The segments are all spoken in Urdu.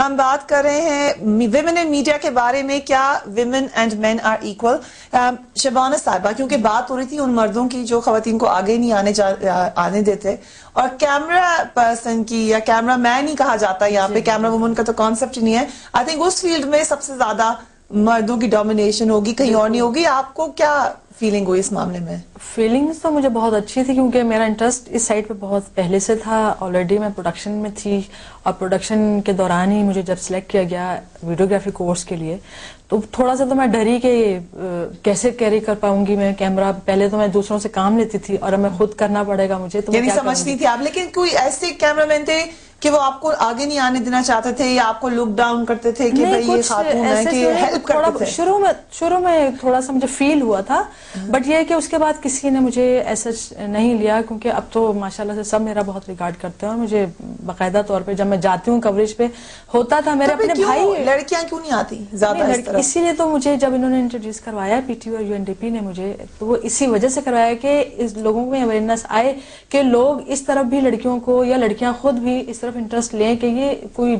ہم بات کر رہے ہیں ویمن اینڈ میڈیا کے بارے میں، کیا women and men are equal. Shabana صاحبہ، کیونکہ بات ہو رہی تھی ان مردوں کی جو خواتین کو آگے نہیں آنے دیتے، اور کیمرہ پرسن کی یا کیمرہ مین ہی کہا جاتا ہے یہاں پہ، کیمرہ وومن کا تو کانسیپٹ نہیں ہے. آئی تھنک اس فیلڈ میں سب سے زیادہ مردوں کی ڈومینیشن ہوگی، کہیں اور نہیں ہوگی. آپ کو کیا فیلنگ ہوئی اس معاملے میں؟ فیلنگز تو مجھے بہت اچھی تھی، کیونکہ میرا انٹرسٹ اس سائٹ پہ بہت پہلے سے تھا. آلریڈی میں پروڈکشن میں تھی، اور پروڈکشن کے دوران ہی مجھے جب سلیکٹ کیا گیا ویڈیوگرافی کورس کے لیے، تو تھوڑا سا تو میں ڈری کہ کیسے کیری کر پاؤں گی میں کیمرہ. پہلے تو میں دوسروں سے کام لیتی تھی، اور اب میں خود کرنا پڑے گا مجھے، تو یعنی سمجھتی تھی آپ. لیکن کوئی ایسے کیمرہ مین تھے کہ وہ آپ کو آگے نہیں آنے دینا چاہتے تھے، یا آپ کو لک ڈاؤن کرتے تھے کہ بھئی یہ خاتون ہے، کہ ہیلپ کرتے تھے؟ شروع میں تھوڑا سا مجھے فیل ہوا تھا، بٹ یہ ہے کہ اس کے بعد کسی نے مجھے ایسا نہیں لیا، کیونکہ اب تو ماشاءاللہ سے سب میرا بہت ریگارڈ کرتے ہیں، اور مجھے باقاعدہ طور پہ جب میں جاتی ہوں کوریج پہ ہوتا تھا. میرے اپنے بھائی لڑکیاں کیوں نہیں آتی زیادہ؟ اسی لیے تو مجھے جب انہوں نے انٹروڈیوس کروایا پی ٹی او اور یو این ڈی پی نے مجھے، تو وہ اسی وجہ سے کروایا کہ اس لوگوں میں اویئرنیس آئے کہ لوگ اس طرف بھی لڑکیوں کو، یا لڑکیاں خود بھی اس طرف انٹرسٹ لیں کہ یہ کوئی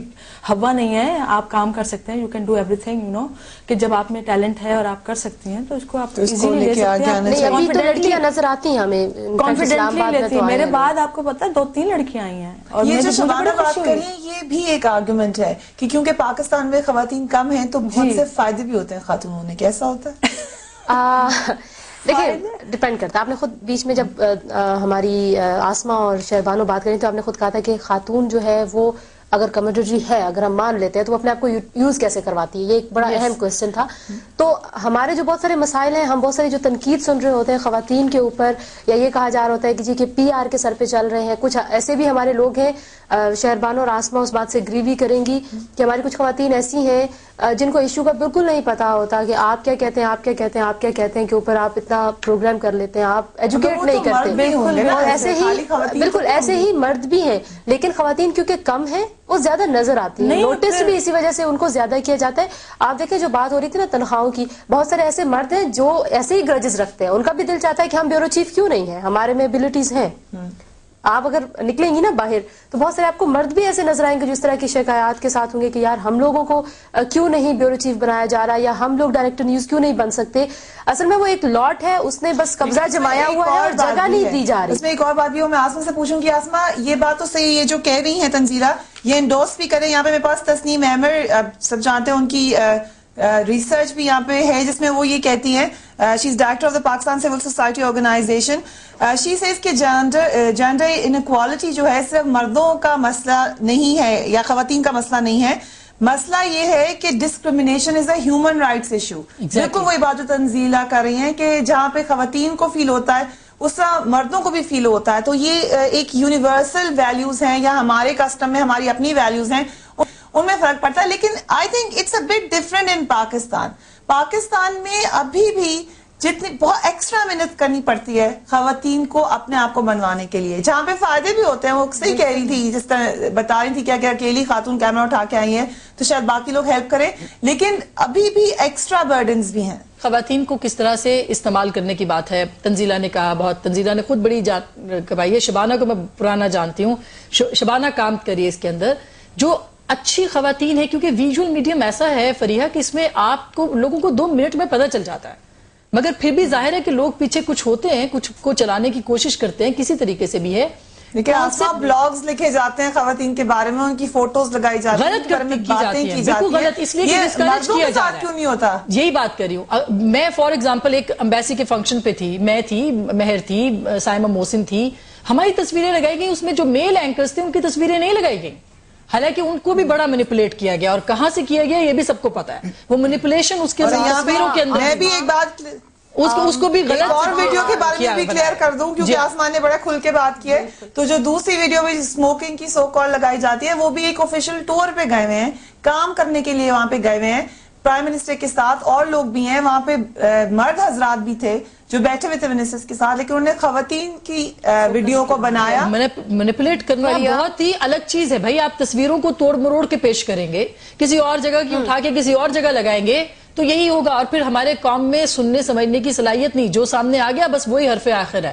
ہوا نہیں ہے، آپ کام کر سکتے ہیں، you can do everything, you know, کہ جب آپ میں ٹیلنٹ ہے اور آپ کر سکتی ہیں تو اس کو آپ ایزیلی لے سکتے ہیں. ابھی تو لڑکیاں نظر آتی ہیں ہمیں کانفیڈنٹلی لیتی ہیں. میرے بعد آپ کو پتا ہے 2-3 لڑکیاں آئی ہیں. اور یہ جو شبانہ بات کری، یہ بھی ایک آرگومنٹ ہے کہ کیونکہ پاکستان میں خواتین کم ہیں تو بہت سے فائدے بھی ہوتے ہیں خاتون ہونے کے. ایسا ہوتا ہے؟ دیکھیں، ڈیپینڈ کرتا ہے. آپ نے خود بیچ میں جب ہماری آسما اور شہبانو بات کریں تو آپ نے خود کہا تھا کہ خاتون جو ہے وہ اگر کموڈٹی ہے، اگر ہم مان لیتے ہیں، تو وہ اپنے آپ کو یوز کیسے کرواتی ہے. یہ ایک بڑا اہم کوسچن تھا. تو ہمارے جو بہت سارے مسائل ہیں، ہم بہت ساری جو تنقید سن رہے ہوتے ہیں خواتین کے اوپر، یا یہ کہا جا رہا ہوتا ہے کہ جی کہ پی آر کے سر پہ چل رہے ہیں. کچھ ایسے بھی ہمارے لوگ ہیں، شہربانو اور آسما اس بات سے اگری بھی کریں گی کہ ہماری کچھ خواتین ایسی ہیں جن کو ایشو کا بالکل نہیں پتا ہوتا کہ آپ کیا کہتے ہیں، آپ کیا کہتے ہیں، آپ کیا کہتے ہیں، کے اوپر آپ اتنا پروگرام کر لیتے ہیں، آپ ایجوکیٹ نہیں کرتے. بالکل ایسے ہی مرد بھی ہیں، لیکن خواتین کیونکہ کم ہیں وہ زیادہ نظر آتی ہیں. نوٹس بھی اسی وجہ سے ان کو زیادہ کیا جاتا ہے. آپ دیکھیں جو بات ہو رہی تھی نا تنخواہوں کی، بہت سارے ایسے مرد ہیں جو ایسے ہی گرجز رکھتے ہیں. ان کا بھی دل چاہتا ہے کہ ہم بیورو چیف کیوں نہیں ہیں، ہمارے میں ایبلٹیز ہیں. آپ اگر نکلیں گی نا باہر تو بہت سارے آپ کو مرد بھی ایسے نظر آئیں گے جس طرح کی شکایات کے ساتھ ہوں گے کہ یار ہم لوگوں کو کیوں نہیں بیورو چیف بنایا جا رہا، یا ہم لوگ ڈائریکٹر نیوز کیوں نہیں بن سکتے. اصل میں وہ ایک لاٹ ہے، اس نے بس قبضہ جمایا ہوا ہے اور جگہ نہیں دی جا رہی. اس میں ایک اور بات بھی ہو، میں آسما سے پوچھوں گی. آسما، یہ بات تو صحیح ہے جو کہہ رہی ہیں تنزیلہ، یہ انڈورس بھی کریں. یہاں پہ میرے پاس تسنیم احمد، سب جانتے ہیں ان کی ریسرچ بھی یہاں پہ ہے، جس میں وہ یہ کہتی ہیں، she is director of the Pakistan civil society organisation. She says کہ جینڈر انیکوالٹی جو ہے صرف مردوں کا مسئلہ نہیں ہے یا خواتین کا مسئلہ نہیں ہے. مسئلہ یہ ہے کہ discrimination is a human rights issue. بالکل وہی بات جو تنزیلہ کر رہی ہیں کہ جہاں پہ خواتین کو فیل ہوتا ہے اس طرح مردوں کو بھی فیل ہوتا ہے. تو یہ ایک یونیورسل ویلیوز ہیں، یا ہمارے کسٹم میں ہماری اپنی ویلیوز ہیں، ان میں فرق پڑتا ہے. لیکن I think it's a bit different in Pakistan. Pakistan میں ابھی بھی جتنی بہت ایکسٹرا محنت کرنی پڑتی ہے خواتین کو اپنے آپ کو بنوانے کے لیے، جہاں پہ فائدے بھی ہوتے ہیں. وہ صحیح کہہ رہی تھی، جس طرح بتا رہی تھی کیا کہ اکیلی خاتون کیمرہ اٹھا کے آئی ہیں تو شاید باقی لوگ ہیلپ کریں، لیکن ابھی بھی ایکسٹرا برڈنز بھی ہیں. خواتین کو کس طرح سے استعمال کرنے کی بات ہے. تنزیلہ نے کہا، بہت تنزیلہ نے خود بڑی کروائی ہے. شبانہ کو میں پرانا جانتی ہوں، شبانہ کام کری ہے اس کے اندر. جو اچھی خواتین ہے، کیونکہ ویژول میڈیم ایسا ہے فریحہ کہ اس میں آپ کو لوگوں کو 2 منٹ میں پتہ چل جاتا ہے، مگر پھر بھی ظاہر ہے کہ لوگ پیچھے کچھ ہوتے ہیں، کچھ کو چلانے کی کوشش کرتے ہیں کسی طریقے سے بھی ہے. لیکن آسما بلاگز لکھے جاتے ہیں خواتین کے بارے میں، ان کی فوٹوز لگائی جاتی ہیں، غلط کی جاتی ہیں، بالکل غلط، اس لیے کہ ڈسکریج کیا جا رہا ہے. کیوں نہیں ہوتا؟ یہی بات کر رہی ہوں میں. فار ایگزامپل ایک امبیسی کے فنکشن پہ تھی، میں تھی، مہر تھی، سائمہ محسن تھی، ہماری تصویریں لگائی گئی، اس میں جو میل اینکرز تھے ان کی تصویریں نہیں لگائی گئی، حالانکہ ان کو بھی بڑا مینیپولیٹ کیا گیا، اور کہاں سے کیا گیا یہ بھی سب کو پتا ہے. وہ مینیپولیشن اس کے تصویروں کے اندر. میں بھی ایک بات اس کو بھی غلط اور ویڈیو کے بارے میں بھی کلیئر کر دوں، کیونکہ آسمان نے بڑا کھل کے بات کی ہے. تو جو دوسری ویڈیو میں اسموکنگ کی سو کال لگائی جاتی ہے، وہ بھی ایک آفیشیل ٹور پہ گئے ہوئے ہیں، کام کرنے کے لیے وہاں پہ گئے ہوئے ہیں پرائم منسٹر کے ساتھ، اور لوگ بھی ہیں وہاں پہ، مرد حضرات بھی تھے جو بیٹھے ہوئے تھے منسٹر کے ساتھ، لیکن انہوں نے خواتین کی ویڈیو کو بنایا. مینیپولیٹ کرنا بہت ہی الگ چیز ہے بھائی. آپ تصویروں کو توڑ مروڑ کے پیش کریں گے، کسی اور جگہ کی اٹھا کے کسی اور جگہ لگائیں گے تو یہی ہوگا. اور پھر ہمارے قوم میں سننے سمجھنے کی صلاحیت نہیں، جو سامنے آ گیا بس وہی حرف آخر ہے.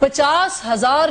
50,000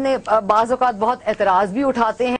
نے بعض اوقات بہت اعتراض بھی اٹھاتے ہیں.